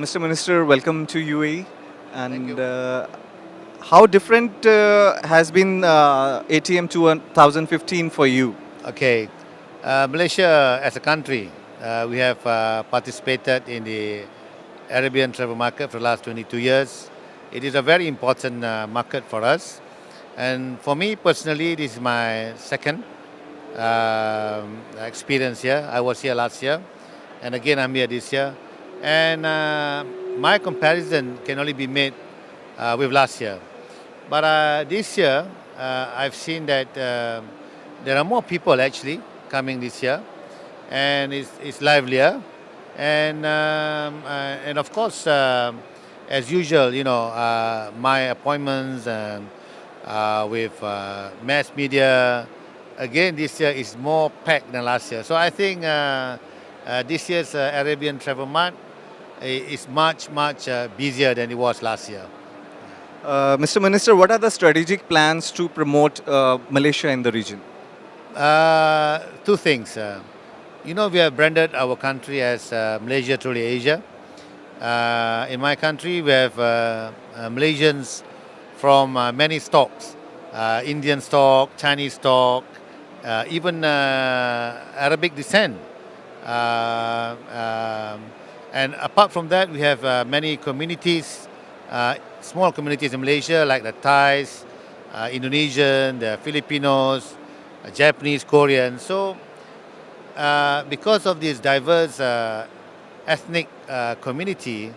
Mr. Minister, welcome to UAE. Thank And you. how different has been ATM 2015 for you? Okay, Malaysia as a country, we have participated in the Arabian travel market for the last 22 years. It is a very important market for us. And for me personally, this is my second experience here. I was here last year, and again I'm here this year. And my comparison can only be made with last year. But this year, I've seen that there are more people actually coming this year, and it's livelier. And of course, as usual, my appointments with mass media again this year is more packed than last year. So I think this year's Arabian Travel Mart is much busier than it was last year. Mr. Minister, what are the strategic plans to promote Malaysia in the region? Two things. We have branded our country as Malaysia Truly Asia. In my country, we have Malaysians from many stocks, Indian stock, Chinese stock, even Arabic descent. Uh, um, and apart from that, we have many communities, small communities in Malaysia, like the Thais, Indonesian, the Filipinos, Japanese, Korean. So, because of this diverse ethnic community,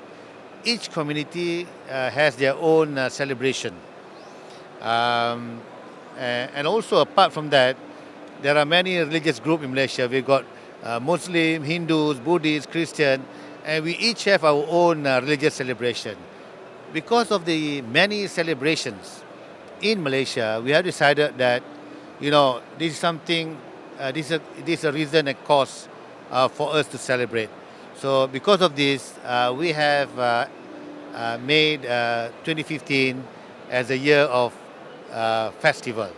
each community has their own celebration. Um, and also, apart from that, there are many religious groups in Malaysia. We've got Muslim, Hindus, Buddhists, Christian, and we each have our own religious celebration. Because of the many celebrations in Malaysia, we have decided that, this is something, this is a reason and cause for us to celebrate. So because of this, we have made 2015 as a year of festival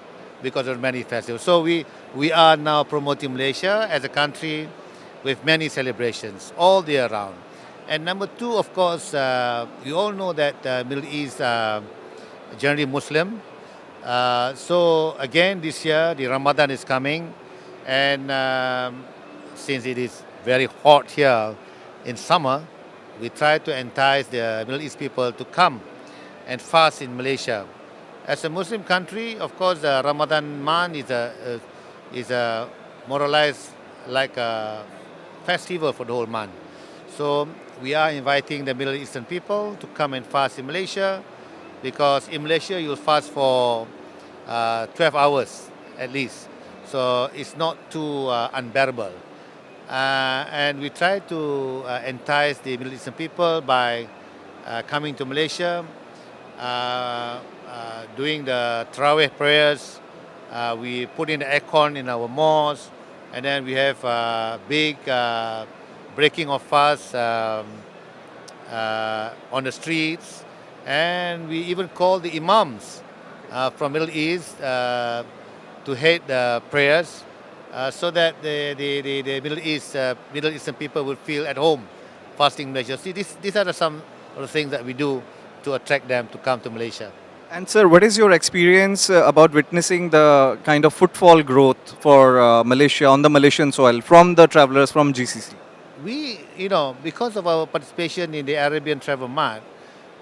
because of many festivals. So we are now promoting Malaysia as a country with many celebrations all the year round. And number two, of course, we all know that Middle East generally Muslim. So again, this year the Ramadan is coming, and since it is very hot here in summer, we try to entice the Middle East people to come and fast in Malaysia. As a Muslim country, of course, the Ramadan month is a more or less like a festival for the whole month. So we are inviting the Middle Eastern people to come and fast in Malaysia, because in Malaysia you'll fast for 12 hours at least. So it's not too unbearable. And we try to entice the Middle Eastern people by coming to Malaysia, doing the Tarawih prayers. We put in the aircon in our mosque, and then we have big breaking of fast on the streets, and we even call the imams from Middle East to head the prayers, so that the Middle Eastern people will feel at home fasting in Malaysia. See, these are some of the things that we do to attract them to come to Malaysia. And sir, what is your experience about witnessing the kind of footfall growth for Malaysia on the Malaysian soil from the travelers from GCC? We, because of our participation in the Arabian Travel Mart,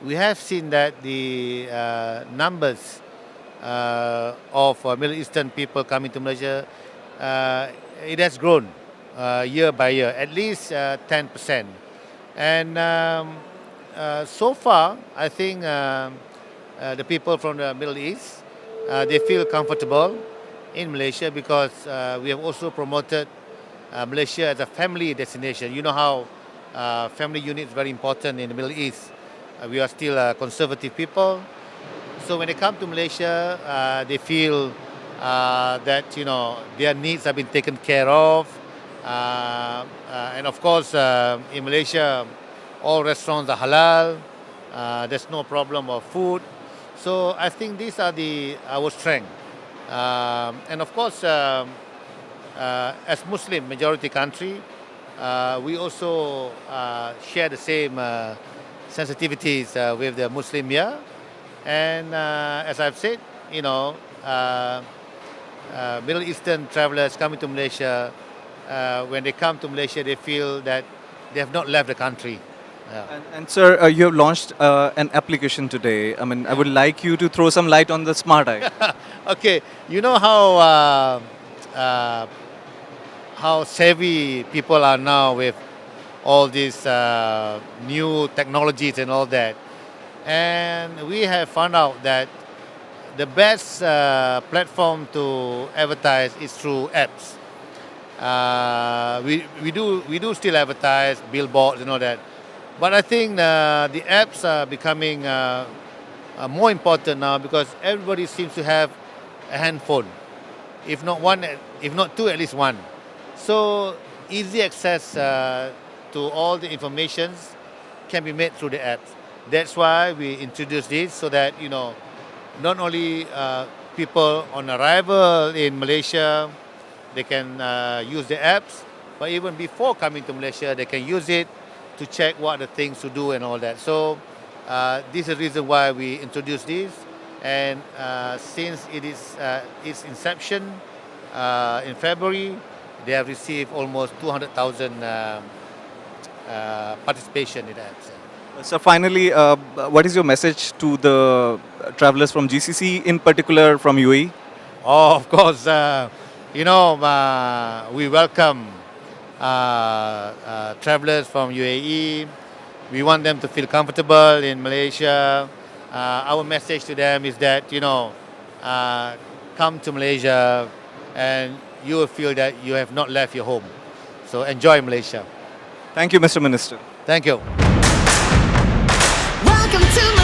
we have seen that the numbers of Middle Eastern people coming to Malaysia, it has grown year by year, at least 10%. And so far, I think the people from the Middle East, they feel comfortable in Malaysia, because we have also promoted Malaysia as a family destination. You know how family unit is very important in the Middle East. We are still conservative people. So when they come to Malaysia, they feel that their needs have been taken care of. And of course, in Malaysia, all restaurants are halal. There's no problem of food. So I think these are our strength. And of course, as Muslim majority country, we also share the same sensitivities with the Muslim here. And as I've said, you know, Middle Eastern travelers coming to Malaysia, when they come to Malaysia, they feel that they have not left the country. Yeah. And sir, you have launched an application today. I mean, I would like you to throw some light on the Smart Eye. Okay, you know how savvy people are now with all these new technologies and all that, and we have found out that the best platform to advertise is through apps. We do still advertise billboards and all that, but I think the apps are becoming more important now because everybody seems to have a handphone, if not one, if not two, at least one. So easy access to all the informations can be made through the apps. That's why we introduced this so that not only people on arrival in Malaysia they can use the apps, but even before coming to Malaysia they can use it to check what are the things to do and all that. So this is the reason why we introduced this, and since it is its inception in February, they have received almost 200,000 participation in that. So finally, what is your message to the travelers from GCC, in particular from UAE? Oh, of course, we welcome travelers from UAE. We want them to feel comfortable in Malaysia. Our message to them is that, come to Malaysia and you will feel that you have not left your home. So enjoy Malaysia. Thank you, Mr. Minister. Thank you. Welcome to